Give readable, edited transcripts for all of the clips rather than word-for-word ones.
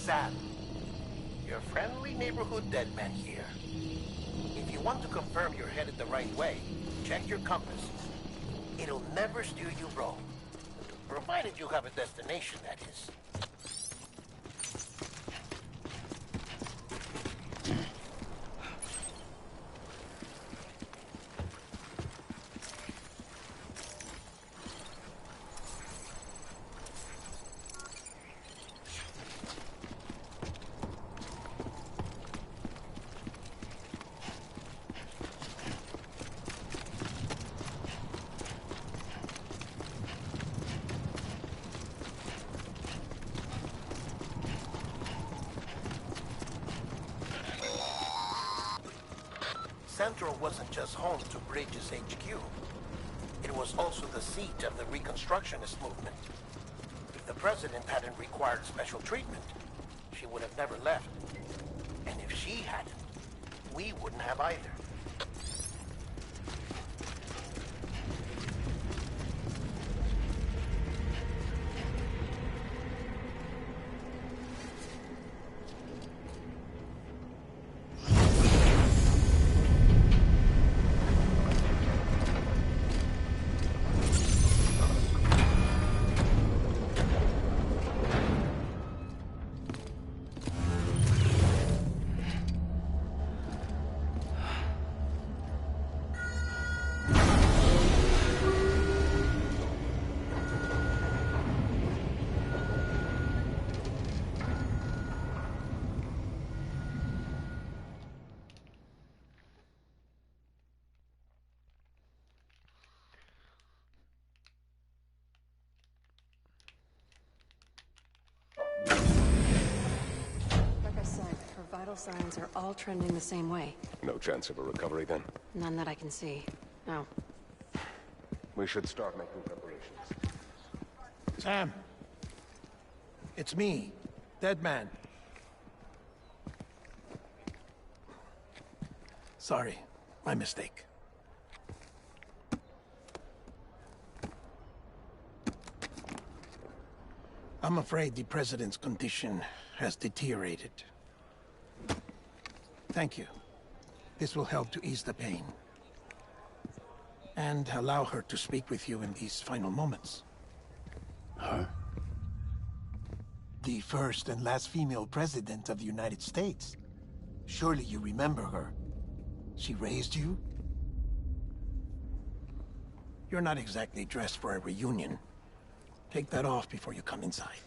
Sam, your friendly neighborhood deadman here. If you want to confirm you're headed the right way, check your compass. It'll never steer you wrong. Provided you have a destination, that is. Central wasn't just home to Bridges HQ. It was also the seat of the Reconstructionist movement. If the president hadn't required special treatment, she would have never left. And if she hadn't, we wouldn't have either. Vital signs are all trending the same way. No chance of a recovery then? None that I can see. No. We should start making preparations. Sam. It's me, Deadman. Sorry, my mistake. I'm afraid the president's condition has deteriorated. Thank you. This will help to ease the pain. And allow her to speak with you in these final moments. Her? The first and last female president of the United States. Surely you remember her. She raised you? You're not exactly dressed for a reunion. Take that off before you come inside.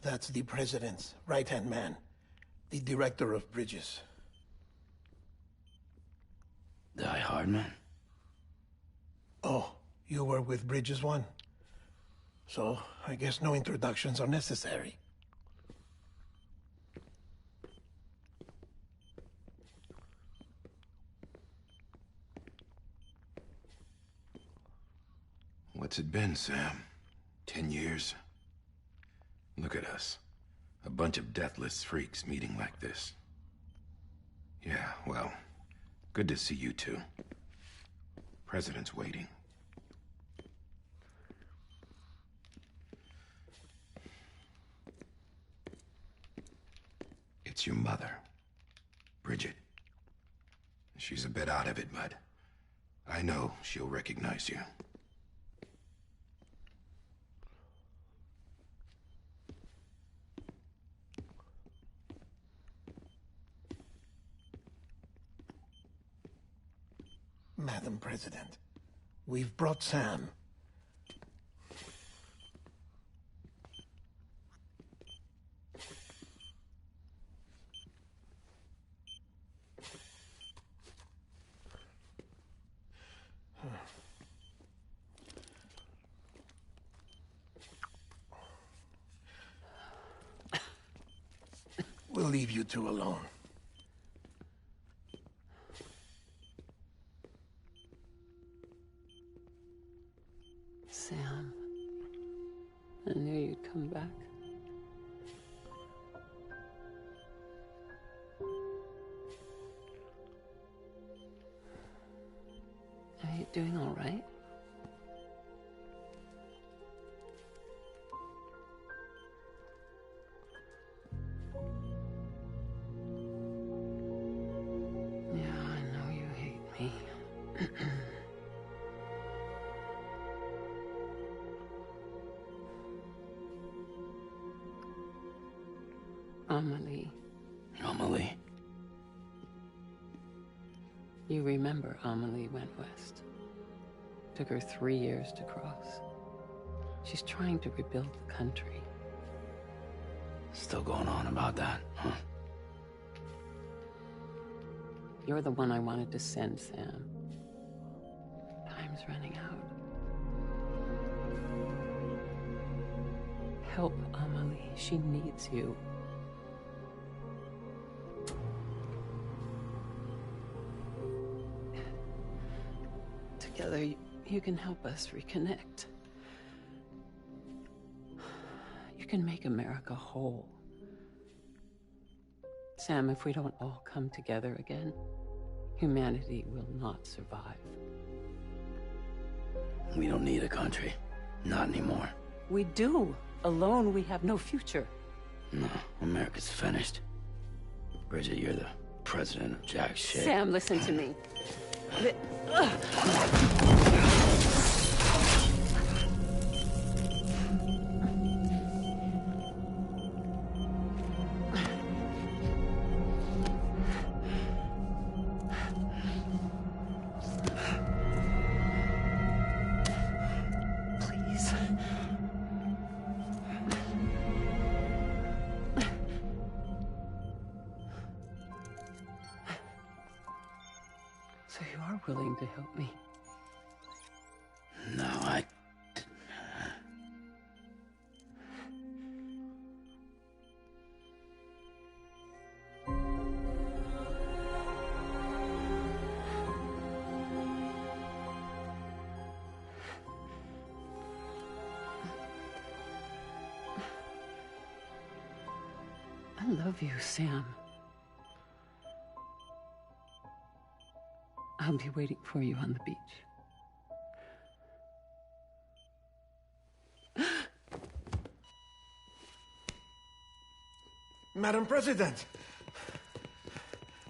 That's the president's right-hand man, the director of bridges. Die Hardman? Oh, you were with Bridges 1? So, I guess no introductions are necessary. What's it been, Sam? 10 years? Look at us. A bunch of deathless freaks meeting like this. Yeah, well, good to see you two. President's waiting. It's your mother, Bridget. She's a bit out of it, but I know she'll recognize you. Madam President, we've brought Sam. We'll leave you two alone. Sam, I knew you'd come back. Are you doing all right? Amelie. Amelie? You remember Amelie went west. Took her 3 years to cross. She's trying to rebuild the country. Still going on about that, huh? You're the one I wanted to send, Sam. Time's running out. Help Amelie. She needs you. Together, you can help us reconnect. You can make America whole. Sam, if we don't all come together again, humanity will not survive. We don't need a country. Not anymore. We do. Alone, we have no future. No, America's finished. Bridget, you're the president of jack shit. Sam, listen to me. Please. So you are willing to help me? No, I... I love you, Sam. I'll be waiting for you on the beach. Madam President!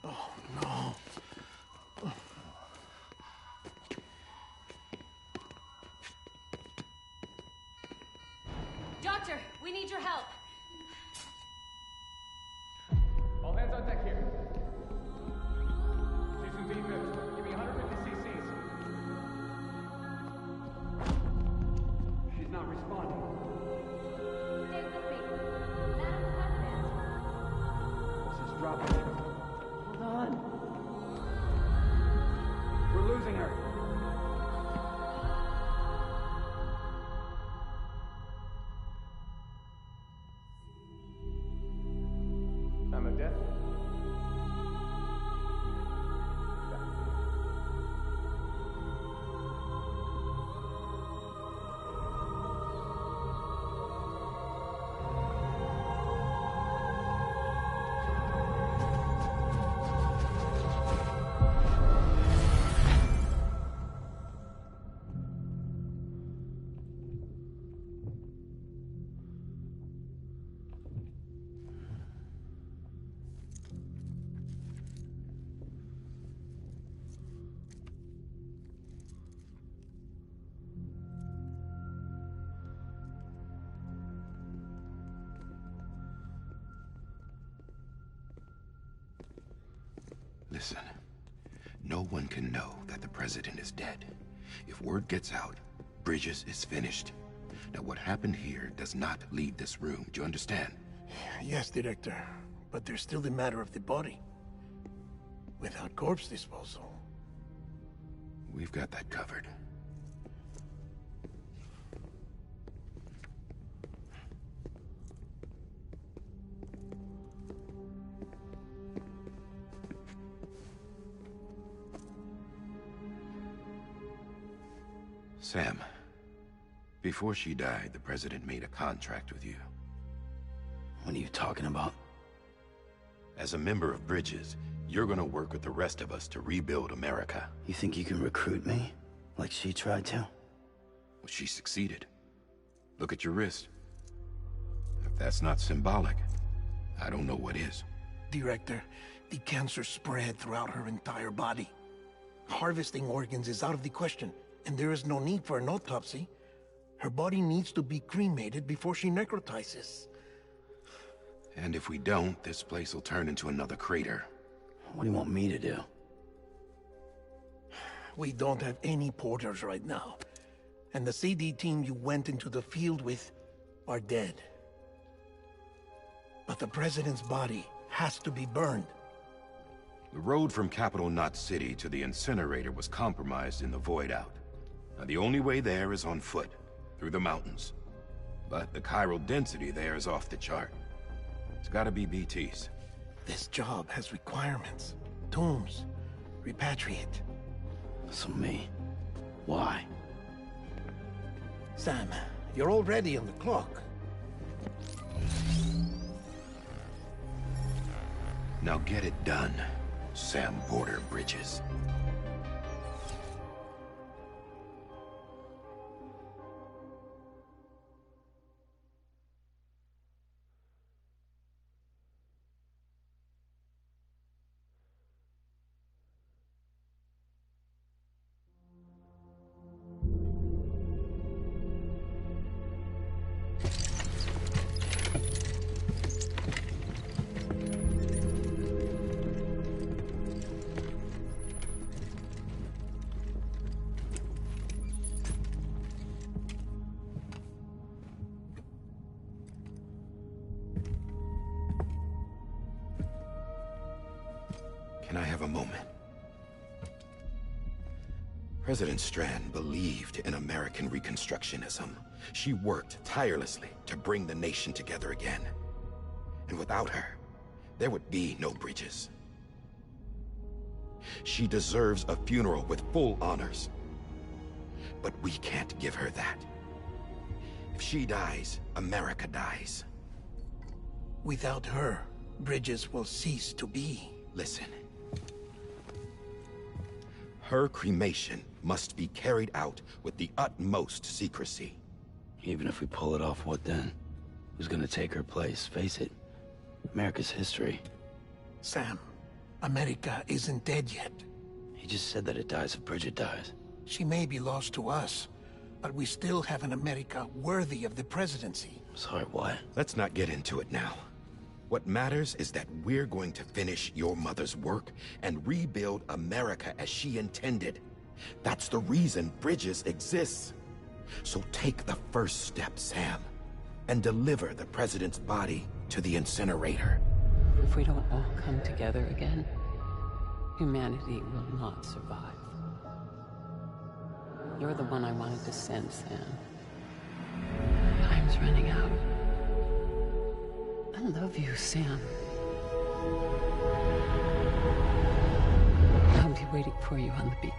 Oh, no. Doctor, we need your help. All hands on deck here. Season B mixed. Give me 150 cc's. She's not responding. Stay with me. Madam President. This is dropping. Hold on. We're losing her. I'm a death. Listen, No one can know that the president is dead. If word gets out, Bridges is finished. Now, what happened here does not leave this room. Do you understand? Yes, Director. But there's still the matter of the body. Without corpse disposal. We've got that covered. Sam, before she died, the president made a contract with you. What are you talking about? As a member of Bridges, you're gonna work with the rest of us to rebuild America. You think you can recruit me? Like she tried to? Well, she succeeded. Look at your wrist. If that's not symbolic, I don't know what is. Director, the cancer spread throughout her entire body. Harvesting organs is out of the question, and there is no need for an autopsy. Her body needs to be cremated before she necrotizes. And if we don't, this place will turn into another crater. What do you want me to do? We don't have any porters right now. And the CD team you went into the field with are dead. But the president's body has to be burned. The road from Capital Knot City to the incinerator was compromised in the void out. Now, the only way there is on foot, through the mountains. But the chiral density there is off the chart. It's gotta be BTs. This job has requirements. Tombs. Repatriate. So me? Why? Sam, you're already on the clock. Now get it done, Sam Porter Bridges. Can I have a moment? President Strand believed in American Reconstructionism. She worked tirelessly to bring the nation together again. And without her, there would be no Bridges. She deserves a funeral with full honors. But we can't give her that. If she dies, America dies. Without her, Bridges will cease to be. Listen. Her cremation must be carried out with the utmost secrecy. Even if we pull it off, what then? Who's gonna take her place? Face it, America's history. Sam, America isn't dead yet. He just said that it dies if Bridget dies. She may be lost to us, but we still have an America worthy of the presidency. Sorry, what? Let's not get into it now. What matters is that we're going to finish your mother's work and rebuild America as she intended. That's the reason Bridges exists. So take the first step, Sam, and deliver the president's body to the incinerator. If we don't all come together again, humanity will not survive. You're the one I wanted to send, Sam. Time's running out. I love you, Sam. I'll be waiting for you on the beach.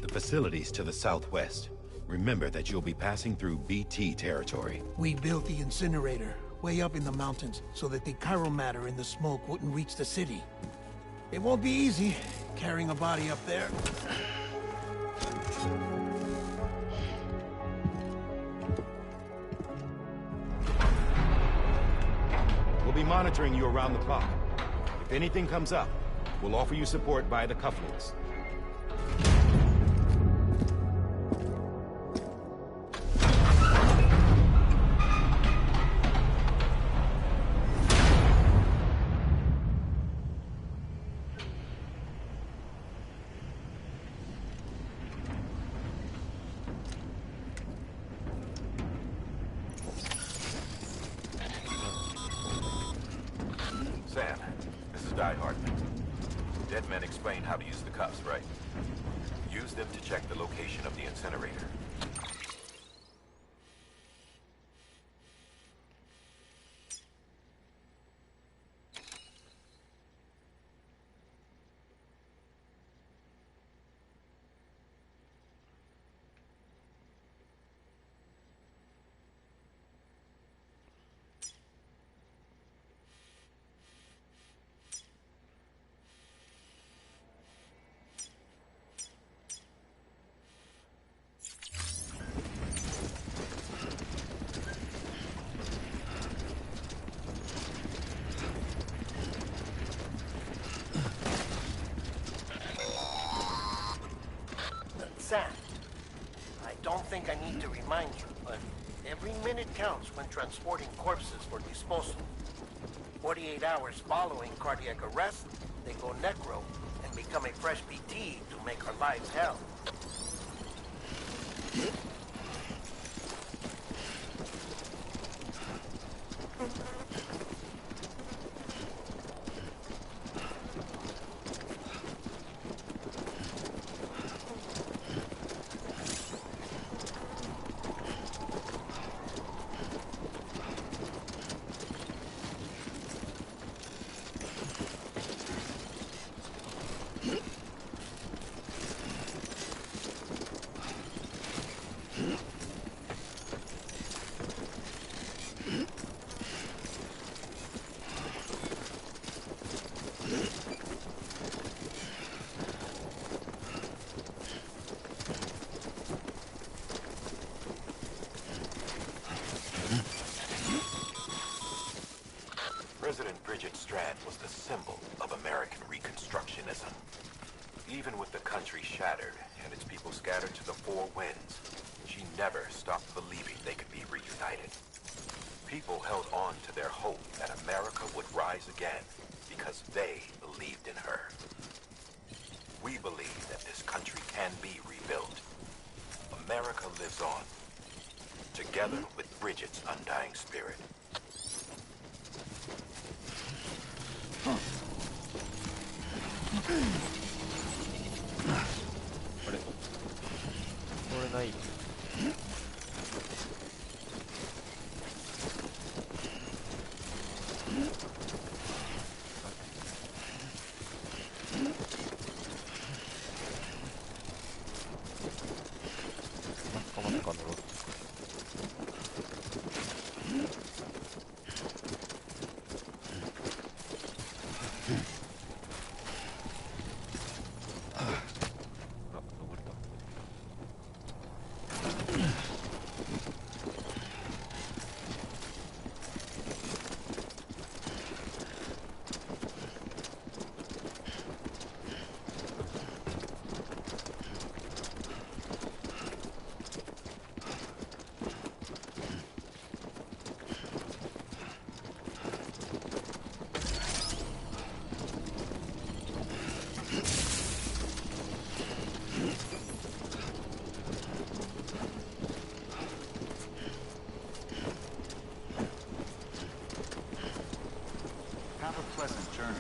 The facilities to the southwest. Remember that you'll be passing through BT territory. We built the incinerator way up in the mountains so that the chiral matter in the smoke wouldn't reach the city. It won't be easy carrying a body up there. We'll be monitoring you around the clock. If anything comes up, we'll offer you support via the cufflinks. die hard. Dead men explain how to use the cuffs, right? Use them to check the location of the incinerator. Sam, I don't think I need to remind you, but every minute counts when transporting corpses for disposal. 48 hours following cardiac arrest, they go necro and become a fresh BT to make our lives hell. President Bridget Strand was the symbol of American Reconstructionism. Even with the country shattered and its people scattered to the four winds, she never stopped believing they could be reunited. People held on to their hope that America would rise again because they believed in her. We believe that this country can be rebuilt. America lives on, together with Bridget's undying spirit. あれこれない。捕まったかな。Have a pleasant journey.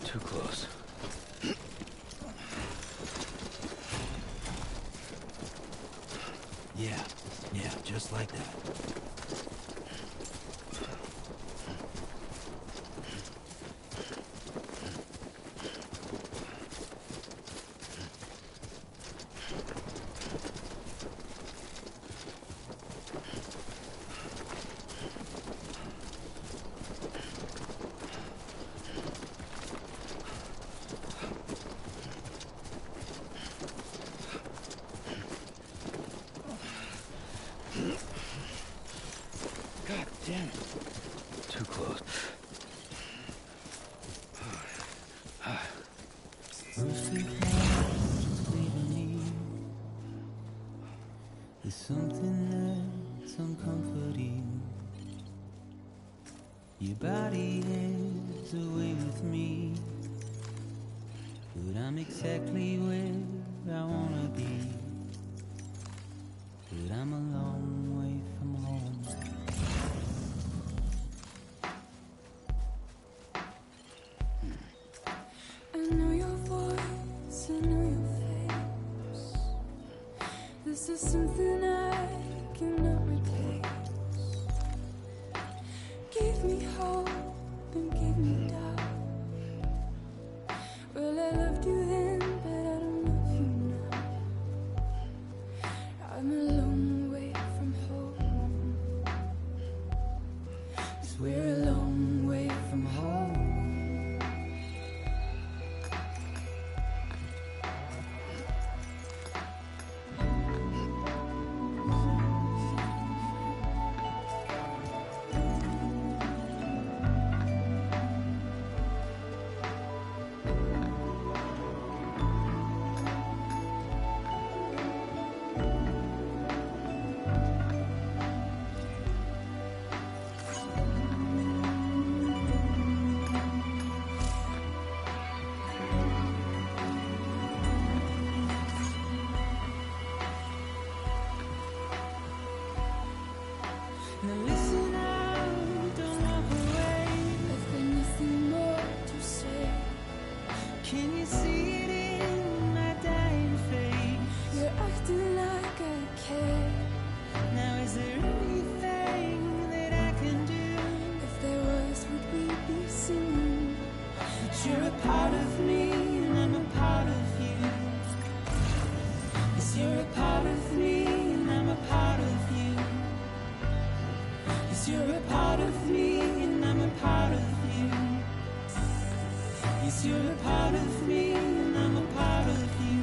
Too close. Yeah, just like that. God damn it. Too close. There's something some comforting. Your body is away with me, but I'm exactly where I wanna be. But I'm a long way from home. I know your voice, I know your face. This is something I cannot replace. Give me hope and give me doubt. Well, I loved you then, but I don't love you now. I'm a long way from home. 'Cause we're a long way from home. Now listen out, don't walk away. I've got nothing more to say. Can you see it in my dying face? You're acting like I care. Now is there anything that I can do? If there was, would we be singing? But you're a part of me and I'm a part of you. Yes, you're a part of me and I'm a part of you. Yes, you're a part of me and I'm a part of you. Yes, you're a part of me and I'm a part of you.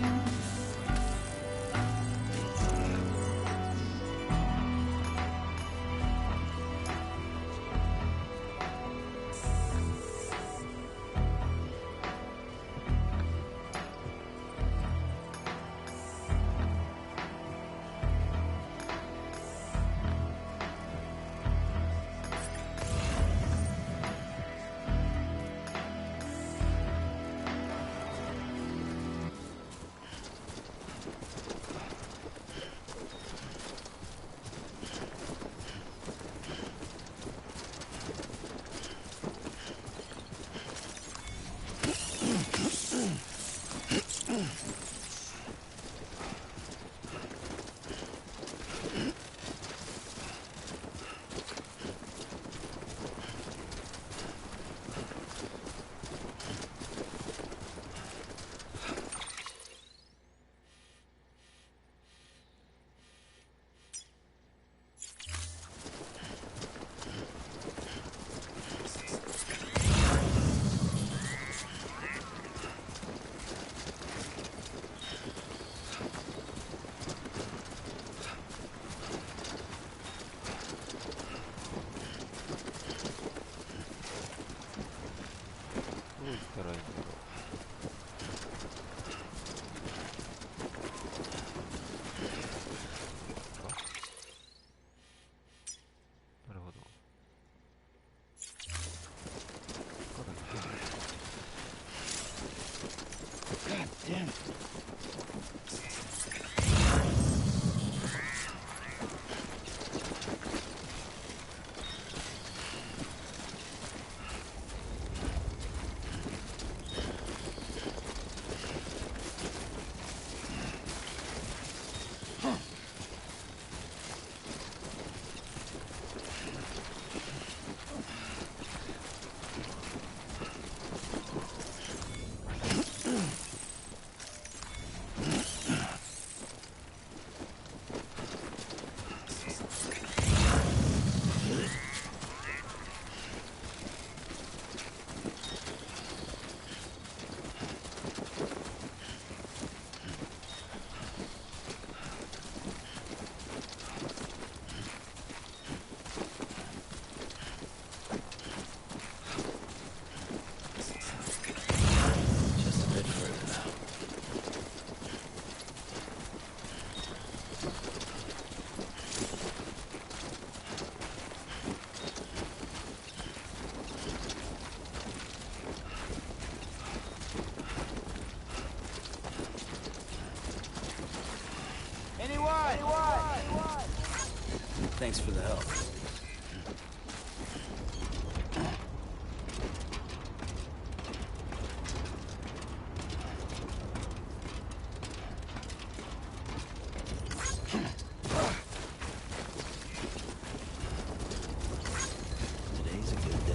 Thanks for the help. Today's a good day.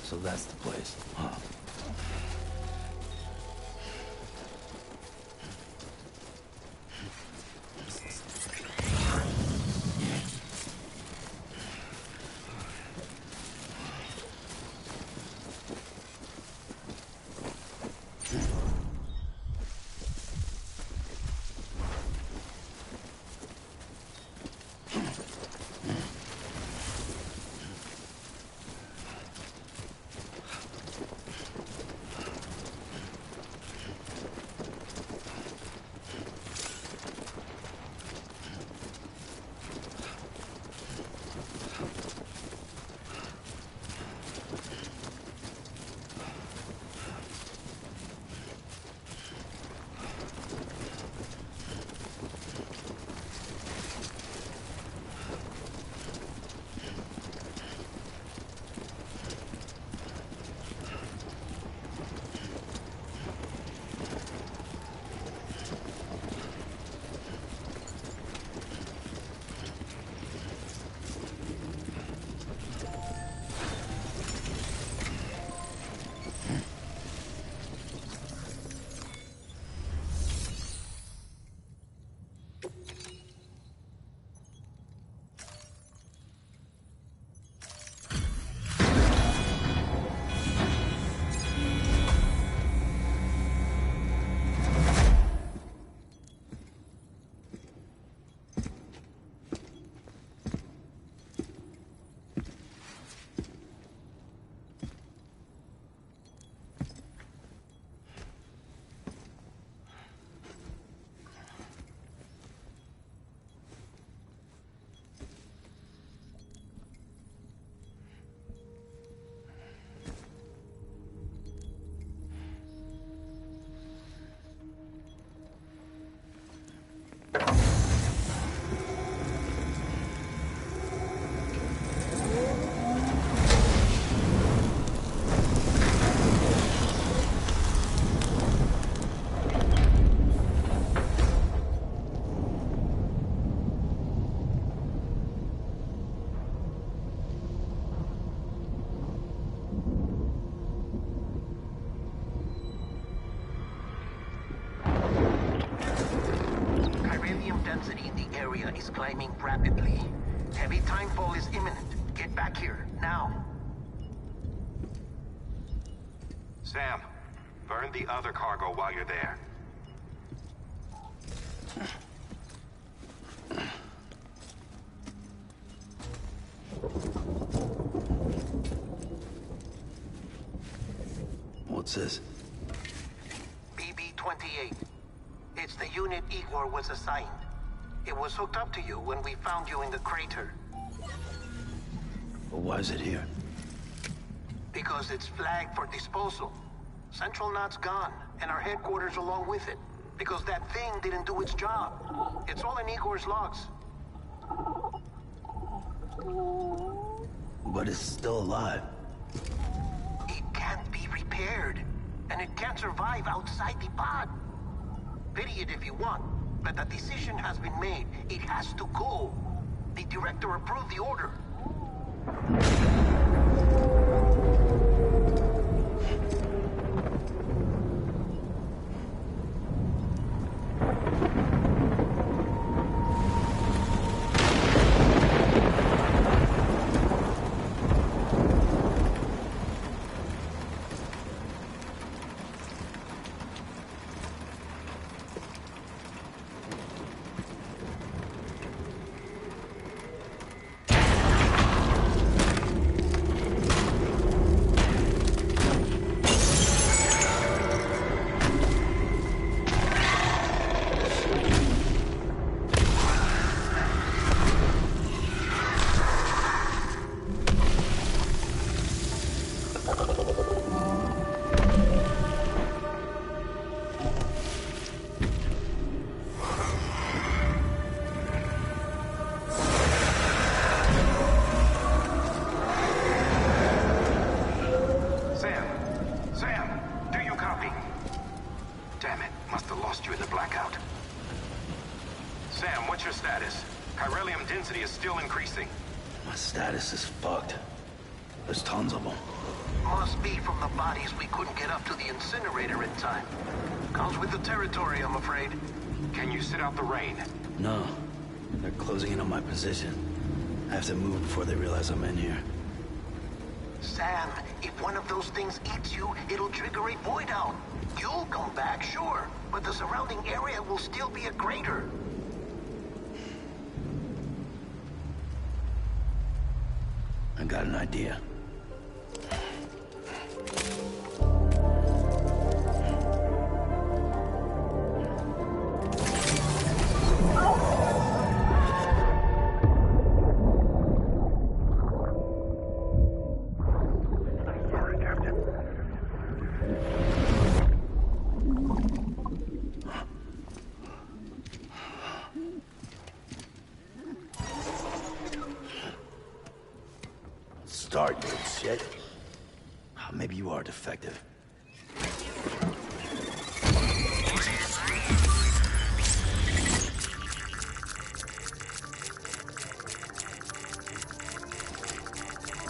So that's the place, huh? Density in the area is climbing rapidly. Heavy timefall is imminent. Get back here, now. Sam, burn the other cargo while you're there. What's this? BB-28. It's the unit Igor was assigned. It was hooked up to you when we found you in the crater. But why is it here? Because it's flagged for disposal. Central Knot's gone, and our headquarters along with it. Because that thing didn't do its job. It's all in Igor's logs. But it's still alive. impaired, and it can't survive outside the pod. Pity it if you want, but the decision has been made. It has to go. The director approved the order. My status is fucked. There's tons of them. Must be from the bodies we couldn't get up to the incinerator in time. Comes with the territory, I'm afraid. Can you sit out the rain? No. They're closing in on my position. I have to move before they realize I'm in here. Sam, if one of those things eats you, it'll trigger a void out. You'll come back, sure, but the surrounding area will still be a crater. I got an idea. Start, you shit. Maybe you are defective.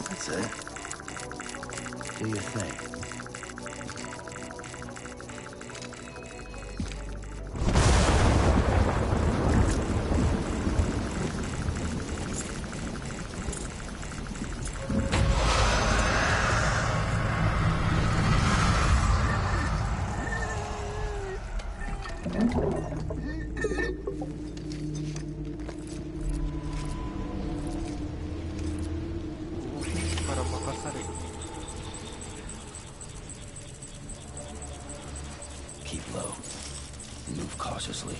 That's it. Do your thing. Keep low. Move cautiously.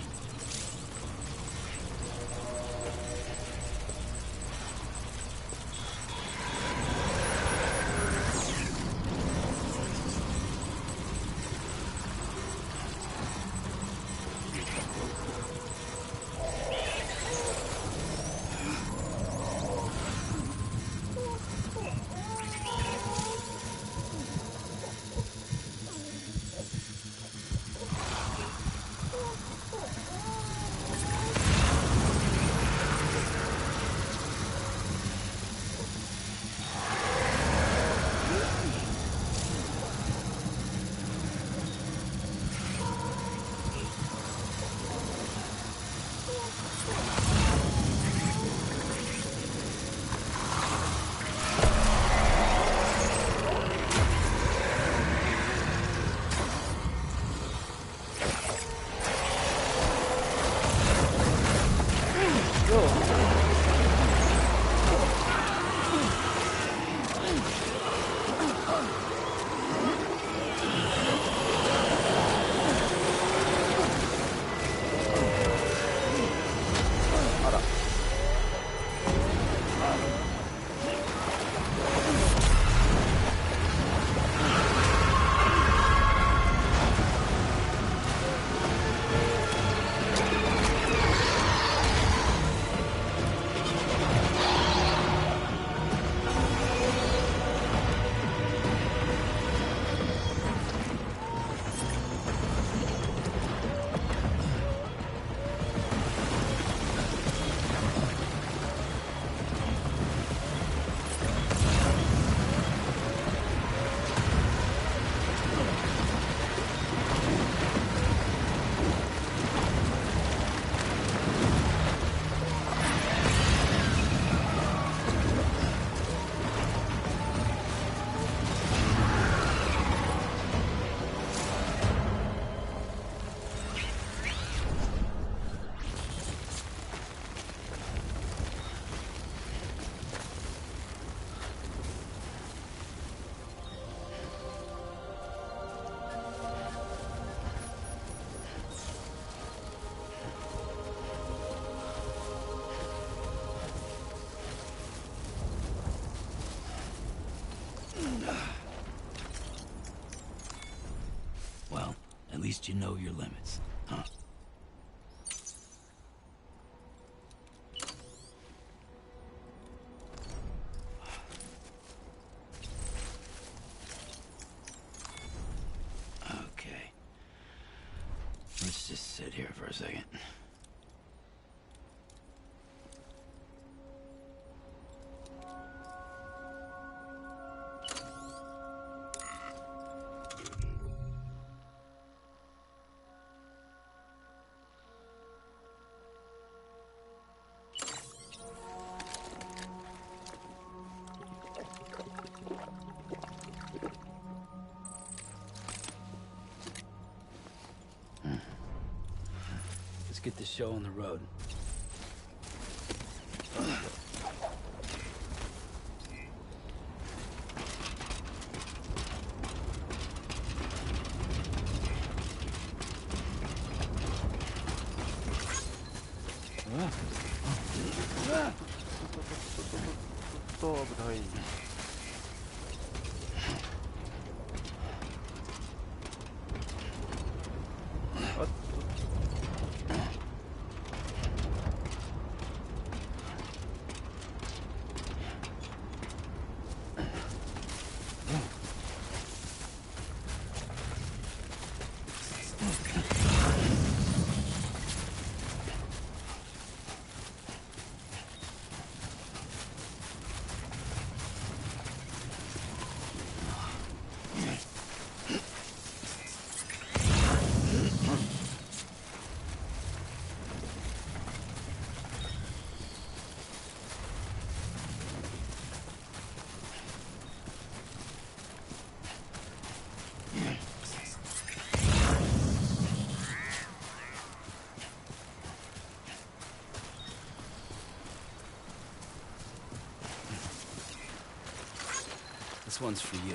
Well, at least you know your limits, huh? Okay. Let's just sit here for a second. Let's get the show on the road. This one's for you.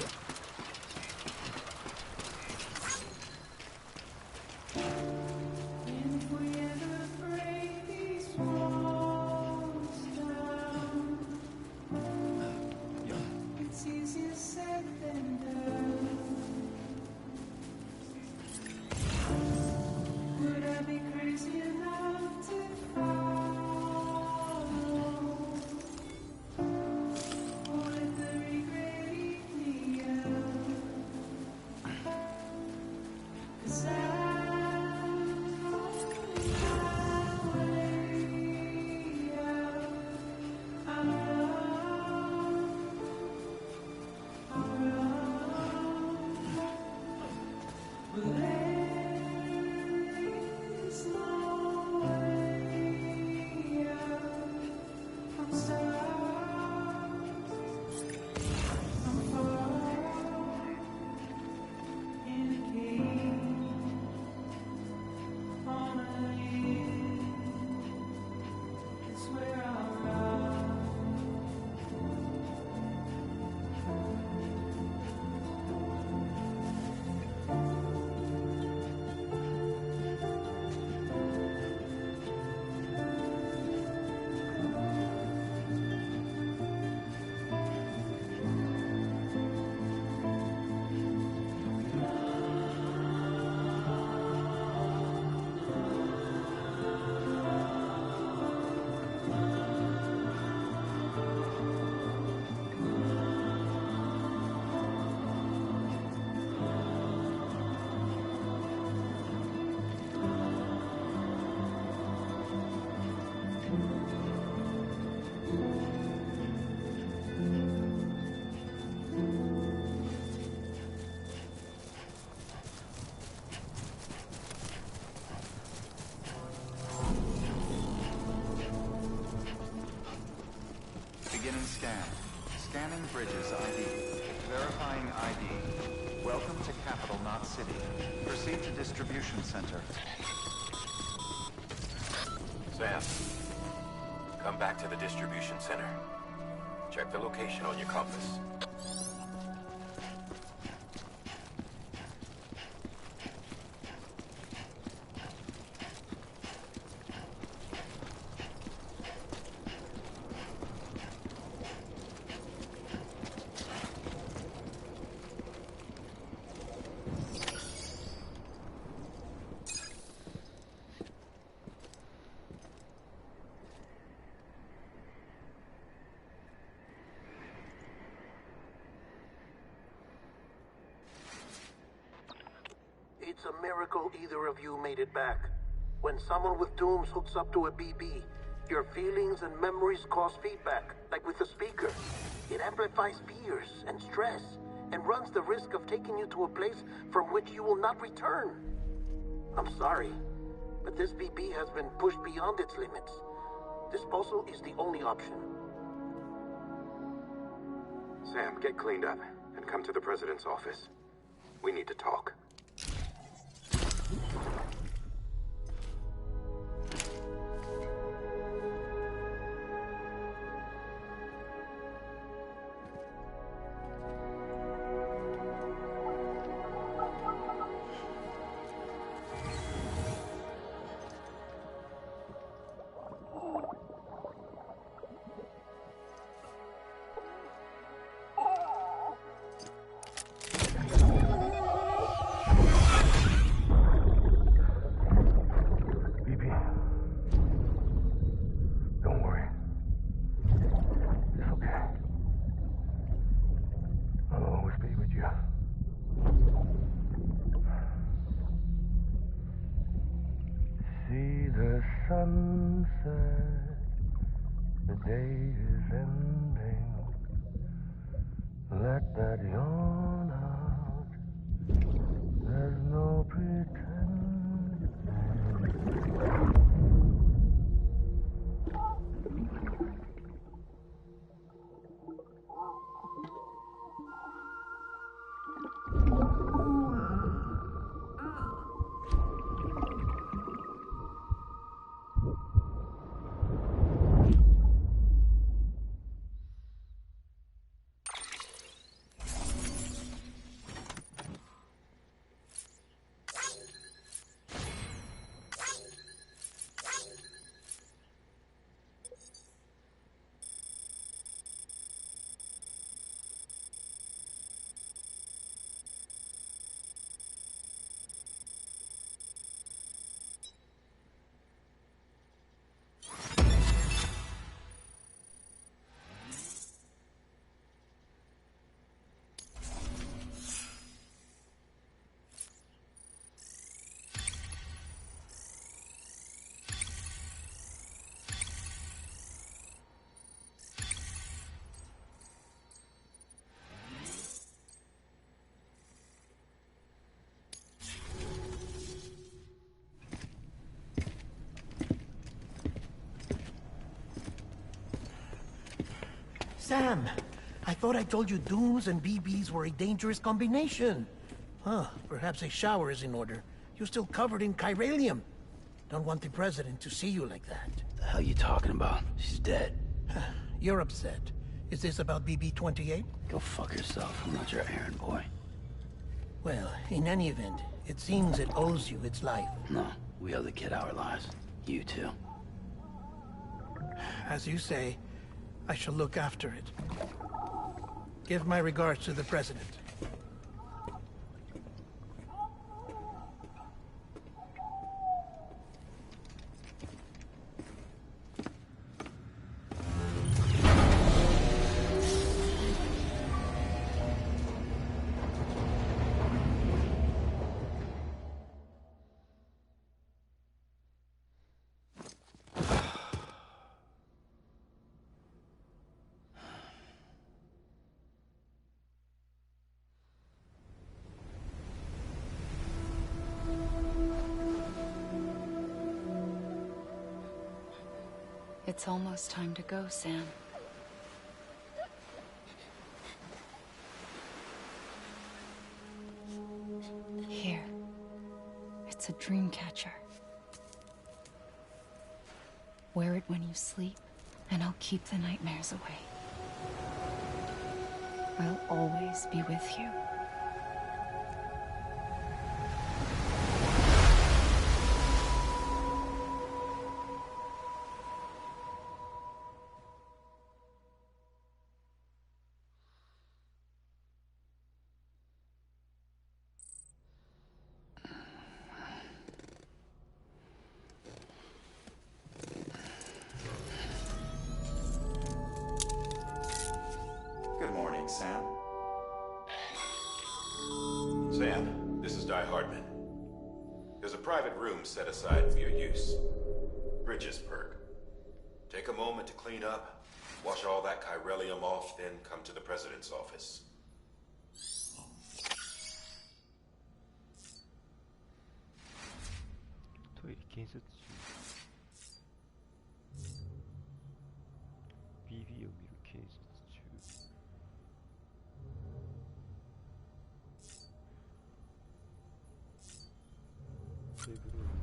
Beginning scan. Scanning bridges ID. Verifying ID. Welcome to Capital, not City. Proceed to distribution center. Sam, come back to the distribution center. Check the location on your compass. miracle either of you made it back. When someone with dooms hooks up to a BB, your feelings and memories cause feedback, like with the speaker. It amplifies fears and stress, and runs the risk of taking you to a place from which you will not return. I'm sorry, but this BB has been pushed beyond its limits. Disposal is the only option. Sam, get cleaned up and come to the president's office. We need to talk. Sunset, the day is ending. Let that yawn out. There's no pretending. Sam, I thought I told you dooms and BBs were a dangerous combination. Huh, perhaps a shower is in order. You're still covered in chiralium. Don't want the president to see you like that. The hell you talking about? She's dead. You're upset. Is this about BB-28? Go fuck yourself. I'm not your errand boy. Well, in any event, it seems it owes you its life. No, we owe the kid our lives. You too. As you say, I shall look after it. Give my regards to the president. It's almost time to go, Sam. Here. It's a dream catcher. Wear it when you sleep, and I'll keep the nightmares away. I'll always be with you. Good morning, Sam. Sam, this is Di Hardman. There's a private room set aside for your use. Bridges perk. Take a moment to clean up, wash all that chiralium off, then come to the president's office. BB を見る建設中。テーブルを飲む。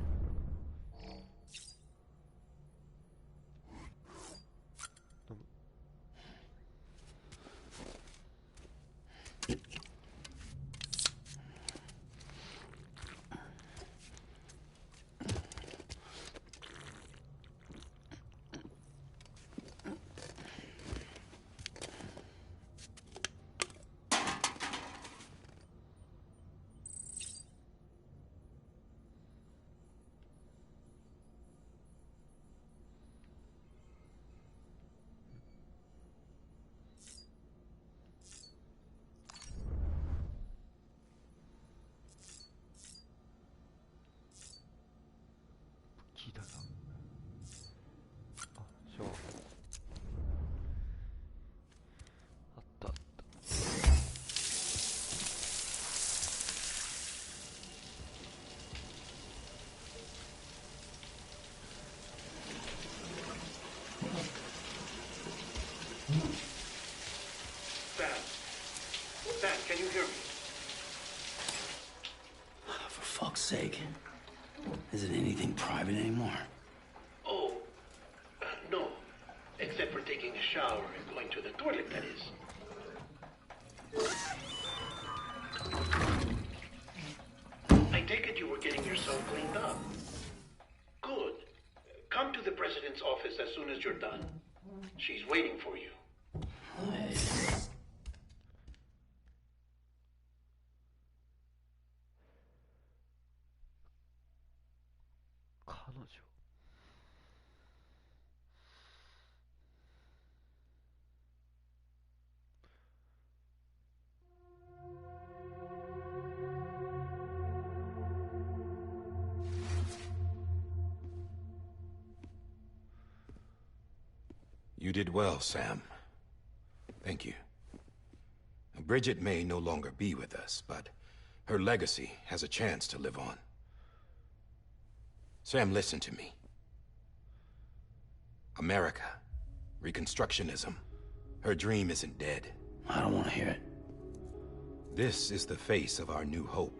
Sam, can you hear me? For fuck's sake. Is it anything private anymore? Oh, no. Except for taking a shower and going to the toilet, that is. I take it you were getting yourself cleaned up. Good. Come to the president's office as soon as you're done. She's waiting for you. You did well, Sam. Thank you. Bridget may no longer be with us, but her legacy has a chance to live on. Sam, listen to me. America, Reconstructionism, her dream isn't dead. I don't want to hear it. This is the face of our new hope.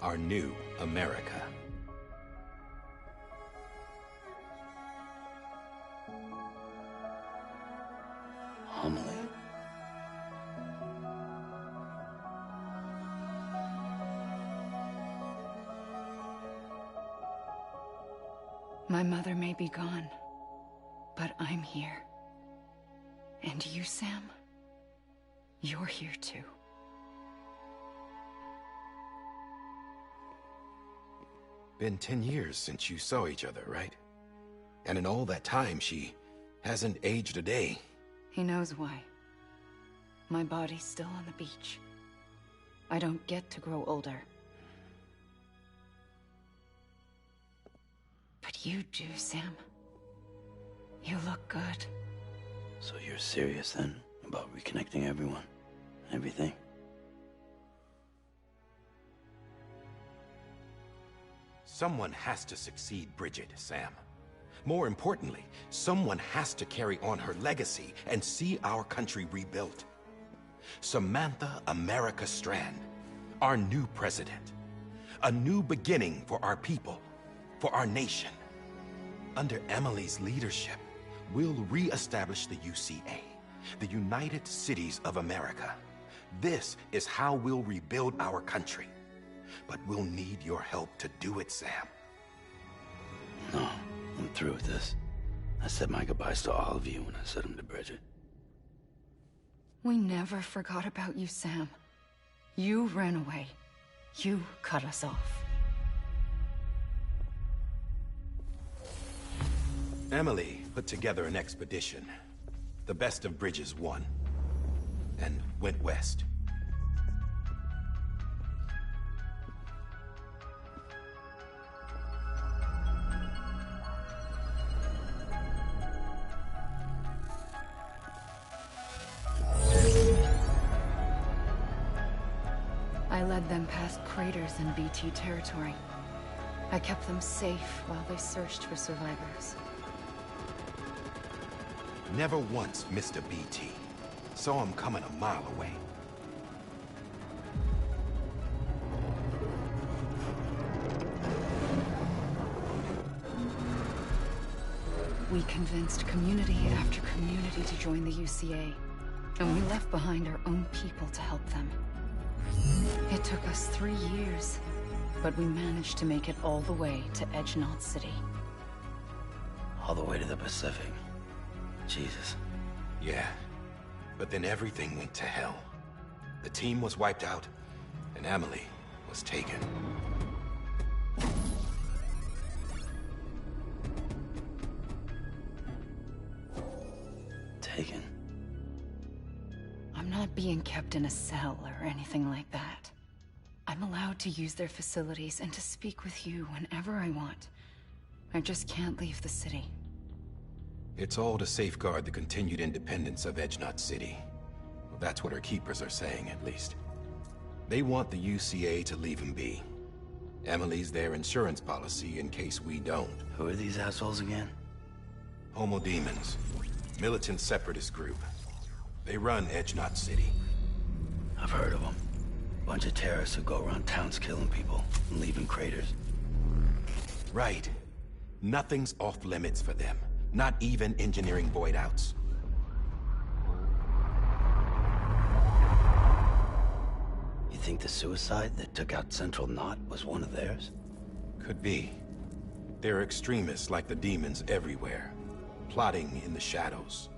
Our new America. Homily. My mother may be gone, but I'm here. And you, Sam, you're here too. Been 10 years since you saw each other, right? And in all that time, she hasn't aged a day. He knows why. My body's still on the beach. I don't get to grow older. But you do, Sam. You look good. So you're serious then about reconnecting everyone? Everything? Someone has to succeed Bridget, Sam. More importantly, someone has to carry on her legacy and see our country rebuilt. Samantha America Strand, our new president. A new beginning for our people, for our nation. Under Emily's leadership, we'll re-establish the UCA, the United Cities of America. This is how we'll rebuild our country. But we'll need your help to do it, Sam. No. I'm through with this. I said my goodbyes to all of you when I said them to Bridget. We never forgot about you, Sam. You ran away. You cut us off. Emily put together an expedition. The best of Bridges won. And went west. I led them past craters in BT territory. I kept them safe while they searched for survivors. Never once missed a BT. Saw him coming a mile away. We convinced community after community to join the UCA, and we left behind our own people to help them. It took us 3 years, but we managed to make it all the way to Edge Knot City. All the way to the Pacific. Jesus. Yeah, but then everything went to hell. The team was wiped out, and Emily was taken. Taken? I'm not being kept in a cell or anything like that. I'm allowed to use their facilities and to speak with you whenever I want. I just can't leave the city. It's all to safeguard the continued independence of Edge Knot City. Well, that's what our keepers are saying, at least. They want the UCA to leave him be. Emily's their insurance policy in case we don't. Who are these assholes again? Homo Demons. Militant separatist group. They run Edge Knot City. I've heard of them. Bunch of terrorists who go around towns killing people and leaving craters. Right. Nothing's off limits for them. Not even engineering void outs. You think the suicide that took out Central Knot was one of theirs? Could be. They're extremists like the demons everywhere, plotting in the shadows.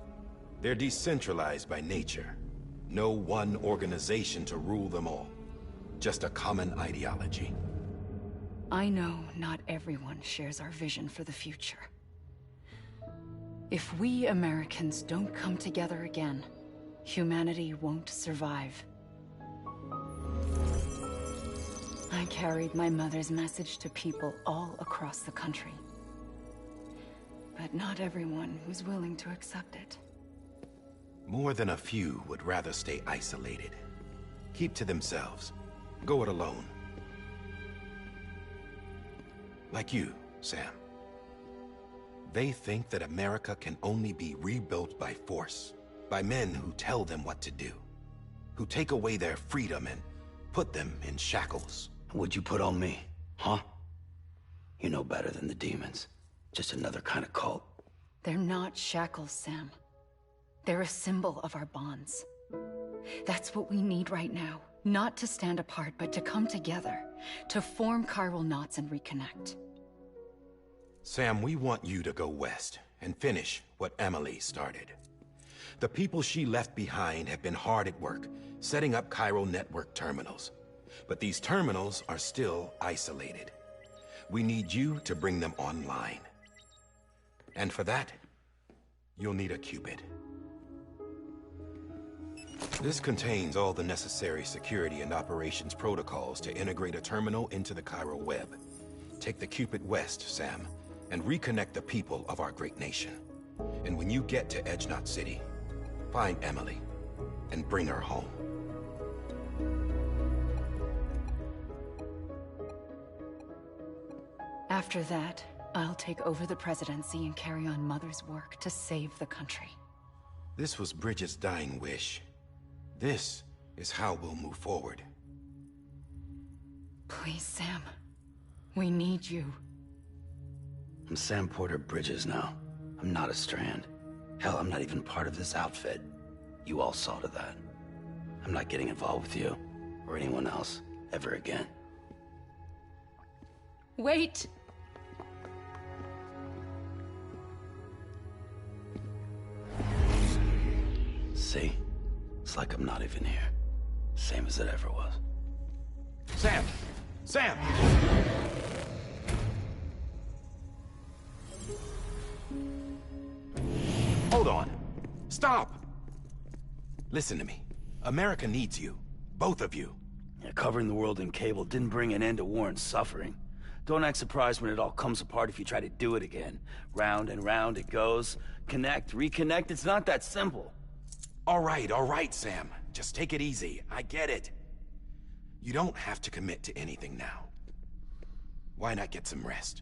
They're decentralized by nature. No one organization to rule them all. Just a common ideology. I know not everyone shares our vision for the future. If we Americans don't come together again, humanity won't survive. I carried my mother's message to people all across the country. But not everyone was willing to accept it. More than a few would rather stay isolated. Keep to themselves. Go it alone. Like you, Sam. They think that America can only be rebuilt by force, by men who tell them what to do, who take away their freedom and put them in shackles. What'd you put on me, huh? You know better than the demons. Just another kind of cult. They're not shackles, Sam. They're a symbol of our bonds. That's what we need right now. Not to stand apart, but to come together, to form chiral knots and reconnect. Sam, we want you to go west and finish what Emily started. The people she left behind have been hard at work, setting up chiral network terminals. But these terminals are still isolated. We need you to bring them online. And for that, you'll need a Cupid. This contains all the necessary security and operations protocols to integrate a terminal into the chiral web. Take the Cupid west, Sam, and reconnect the people of our great nation. And when you get to Edge Knot City, find Emily and bring her home. After that, I'll take over the presidency and carry on Mother's work to save the country. This was Bridget's dying wish. This is how we'll move forward. Please, Sam. We need you. I'm Sam Porter Bridges now. I'm not a Strand. Hell, I'm not even part of this outfit. You all saw to that. I'm not getting involved with you, or anyone else, ever again. Wait! See? It's like I'm not even here. Same as it ever was. Sam! Sam! Hold on. Stop! Listen to me. America needs you. Both of you. Yeah, covering the world in cable didn't bring an end to war and suffering. Don't act surprised when it all comes apart if you try to do it again. Round and round it goes. Connect, reconnect, it's not that simple. All right, Sam. Just take it easy. I get it. You don't have to commit to anything now. Why not get some rest?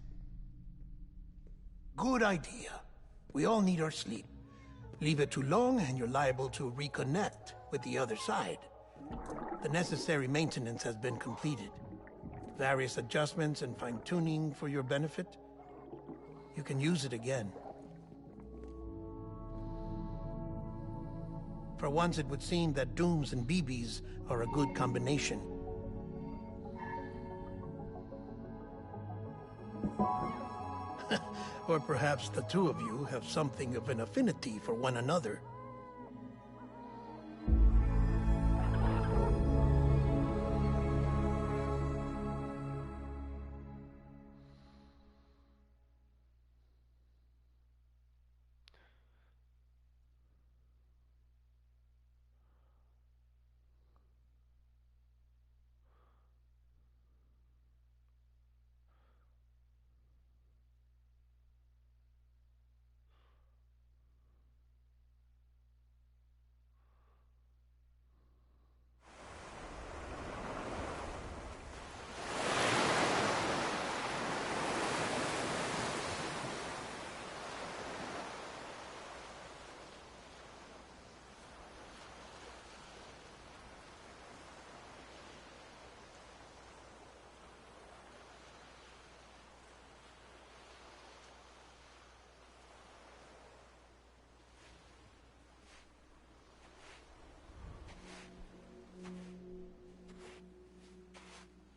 Good idea. We all need our sleep. Leave it too long and you're liable to reconnect with the other side. The necessary maintenance has been completed. Various adjustments and fine-tuning for your benefit. You can use it again. For once, it would seem that Dooms and BBs are a good combination. Or perhaps the two of you have something of an affinity for one another.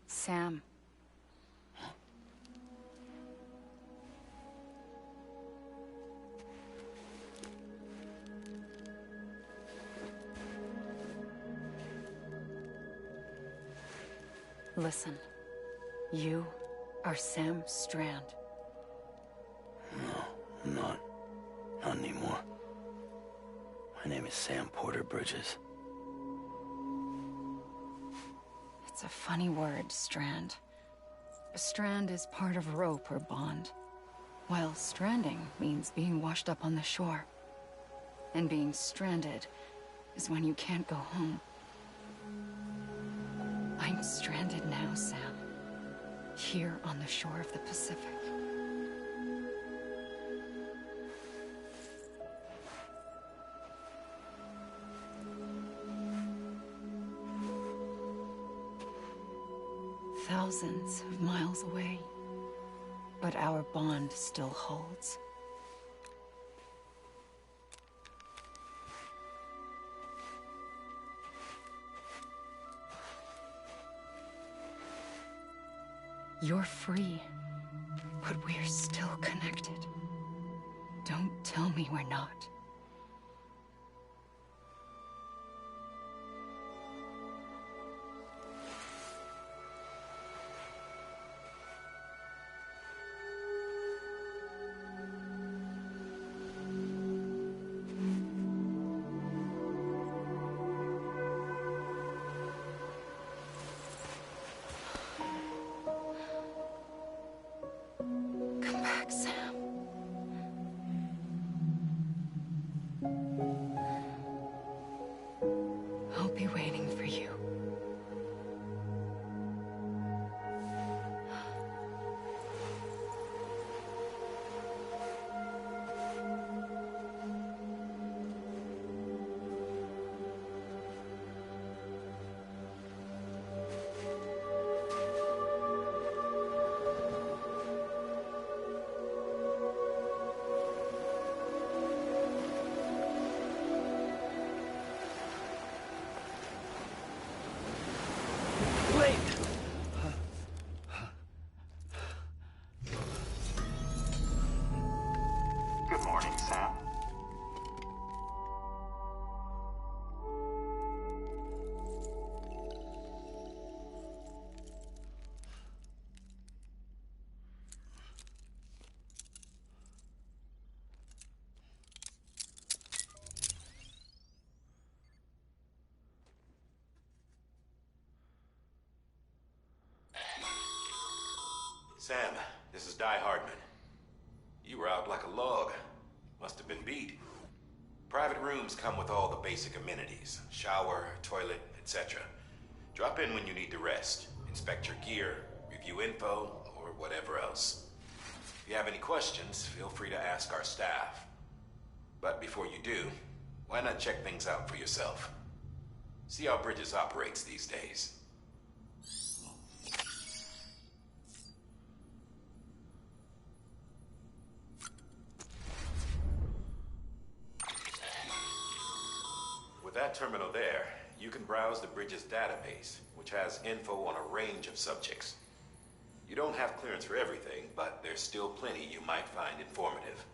Sam. Listen. You are Sam Strand. No, I'm not. Not anymore. My name is Sam Porter Bridges. It's a funny word, Strand. A strand is part of rope or bond, while stranding means being washed up on the shore. And being stranded is when you can't go home. I'm stranded now, Sam. Here on the shore of the Pacific. Thousands of miles away, but our bond still holds. You're free, but we're still connected. Don't tell me we're not. Come back, Sam. I'll be waiting for you. Good morning, Sam. Sam, this is Di Hardman. You were out like a log. Must have been beat. Private rooms come with all the basic amenities. Shower, toilet, etc. Drop in when you need to rest, inspect your gear, review info, or whatever else. If you have any questions, feel free to ask our staff. But before you do, why not check things out for yourself? See how Bridges operates these days. With that terminal there, you can browse the Bridges database, which has info on a range of subjects. You don't have clearance for everything, but there's still plenty you might find informative.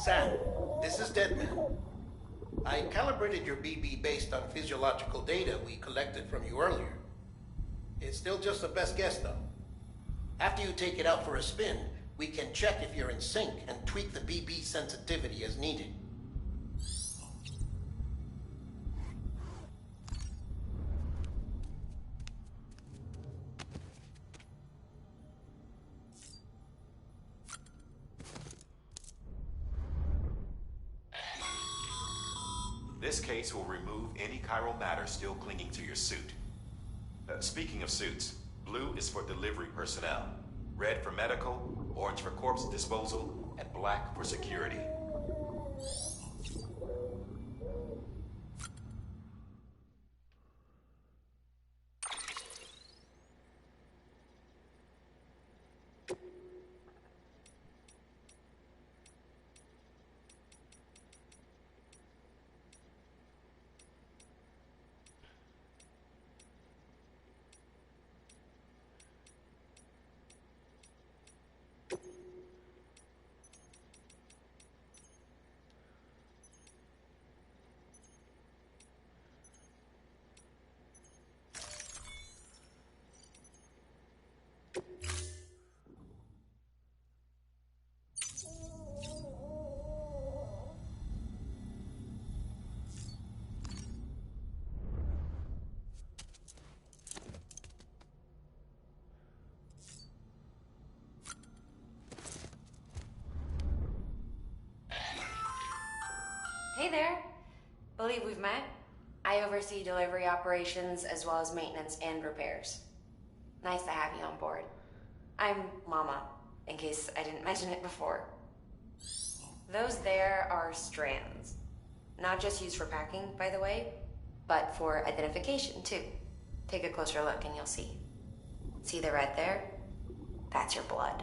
Sam, this is Deadman. I calibrated your BB based on physiological data we collected from you earlier. It's still just a best guess, though. After you take it out for a spin, we can check if you're in sync and tweak the BB sensitivity as needed. This case will remove any chiral matter still clinging to your suit. Speaking of suits, blue is for delivery personnel, red for medical, orange for corpse disposal, and black for security. Hey there. Believe we've met. I oversee delivery operations as well as maintenance and repairs. Nice to have you on board. I'm Mama, in case I didn't mention it before. Those there are strands. Not just used for packing, by the way, but for identification, too. Take a closer look and you'll see. See the red there? That's your blood.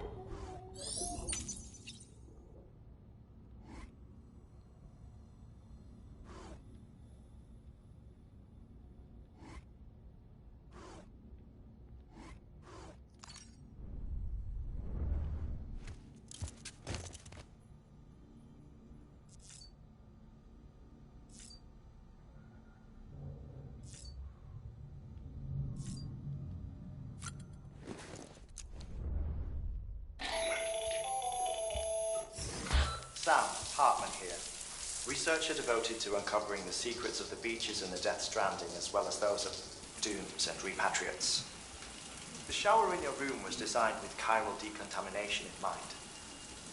Sam, Hartman here. Researcher devoted to uncovering the secrets of the beaches and the Death Stranding, as well as those of dooms and repatriates. The shower in your room was designed with chiral decontamination in mind.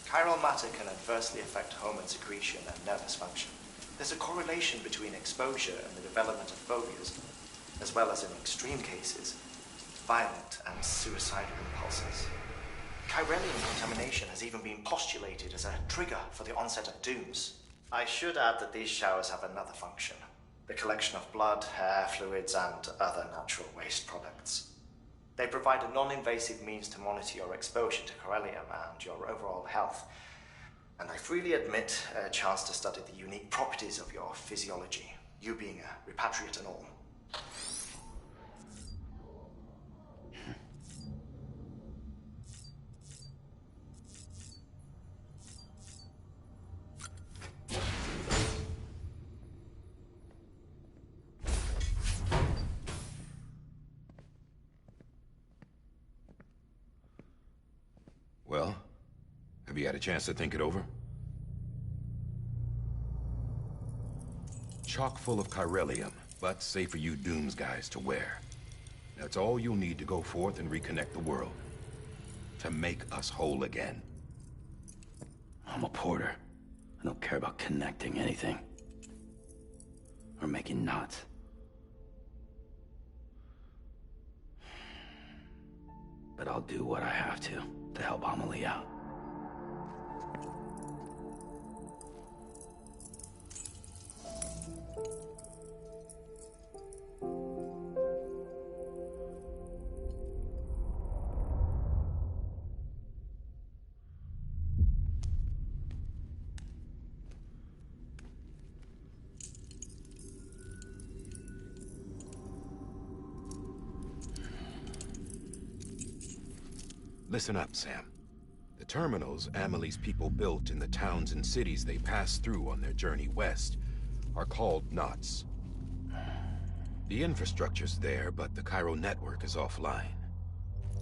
Chiral matter can adversely affect hormone secretion and nervous function. There's a correlation between exposure and the development of phobias, as well as in extreme cases, violent and suicidal impulses. Chiralian contamination has even been postulated as a trigger for the onset of dooms. I should add that these showers have another function: the collection of blood, hair, fluids, and other natural waste products. They provide a non-invasive means to monitor your exposure to chiralium and your overall health. And I freely admit a chance to study the unique properties of your physiology, you being a repatriate and all. Well, have you had a chance to think it over? Chock full of chiralium, but safe for you Dooms guys to wear. That's all you'll need to go forth and reconnect the world. To make us whole again. I'm a porter. I don't care about connecting anything. Or making knots. But I'll do what I have to help Amelie out. Listen up, Sam. The terminals Amelie's people built in the towns and cities they passed through on their journey west are called knots. The infrastructure's there, but the chiral network is offline.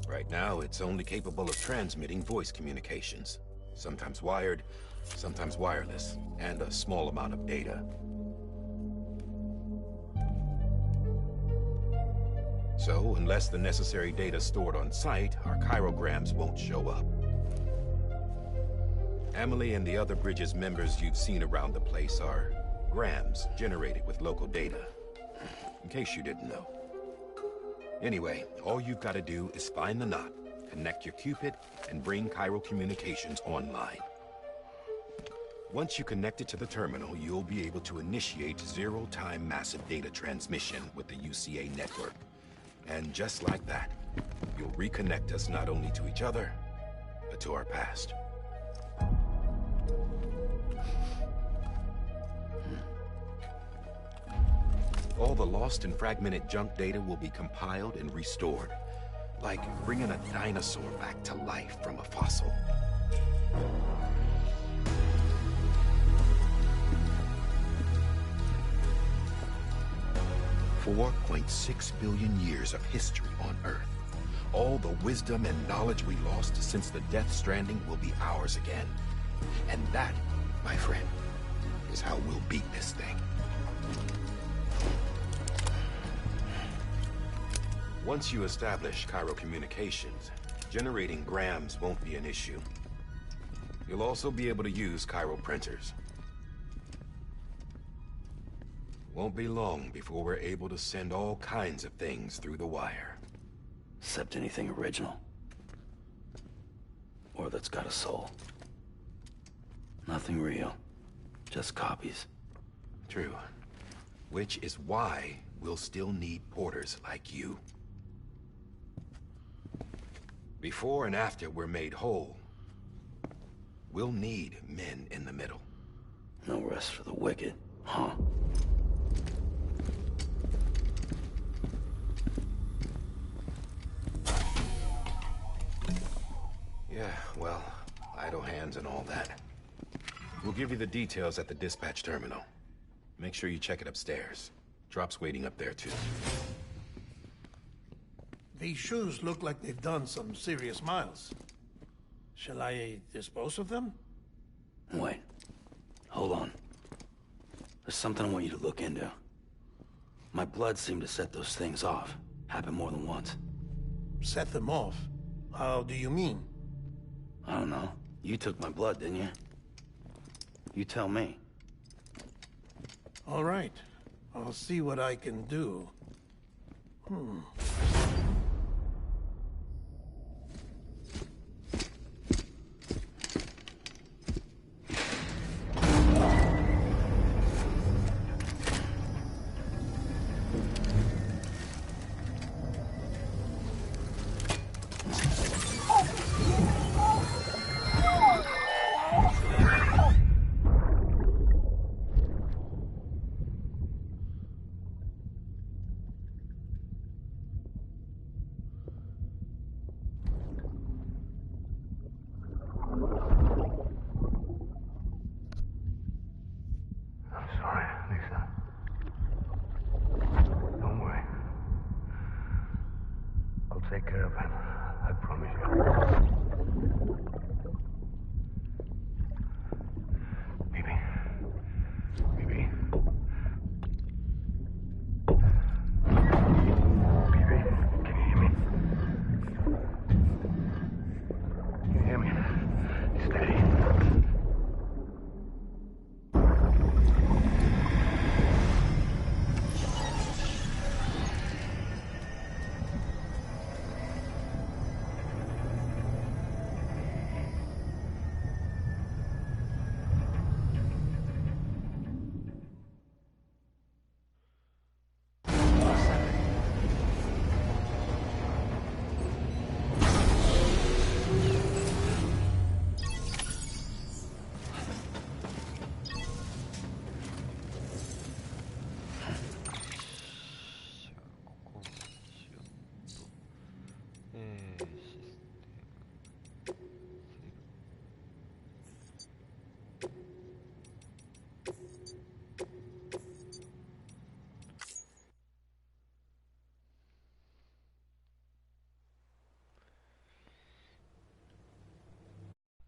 Right now, it's only capable of transmitting voice communications. Sometimes wired, sometimes wireless, and a small amount of data. So, unless the necessary data stored on site, our chirograms won't show up. Amelie and the other Bridges members you've seen around the place are grams generated with local data. In case you didn't know. Anyway, all you've got to do is find the knot, connect your Cupid, and bring chiral communications online. Once you connect it to the terminal, you'll be able to initiate zero-time massive data transmission with the UCA network. And just like that, you'll reconnect us not only to each other, but to our past. All the lost and fragmented junk data will be compiled and restored, like bringing a dinosaur back to life from a fossil. 4.6 billion years of history on Earth. All the wisdom and knowledge we lost since the Death Stranding will be ours again. And that, my friend, is how we'll beat this thing. Once you establish chiral communications, generating grams won't be an issue. You'll also be able to use chiral printers. Won't be long before we're able to send all kinds of things through the wire. Except anything original. Or that's got a soul. Nothing real. Just copies. True. Which is why we'll still need porters like you. Before and after we're made whole, we'll need men in the middle. No rest for the wicked, huh? Yeah, well, idle hands and all that. We'll give you the details at the dispatch terminal. Make sure you check it upstairs. Drop's waiting up there, too. These shoes look like they've done some serious miles. Shall I dispose of them? Wait. Hold on. There's something I want you to look into. My blood seemed to set those things off. Happened more than once. Set them off? How do you mean? I don't know. You took my blood, didn't you? You tell me. All right. I'll see what I can do. I'm sorry, Lisa. Don't worry. I'll take care of him. I promise you. Maybe. Maybe. Baby, can you hear me? Can you hear me? Steady.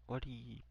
Wally.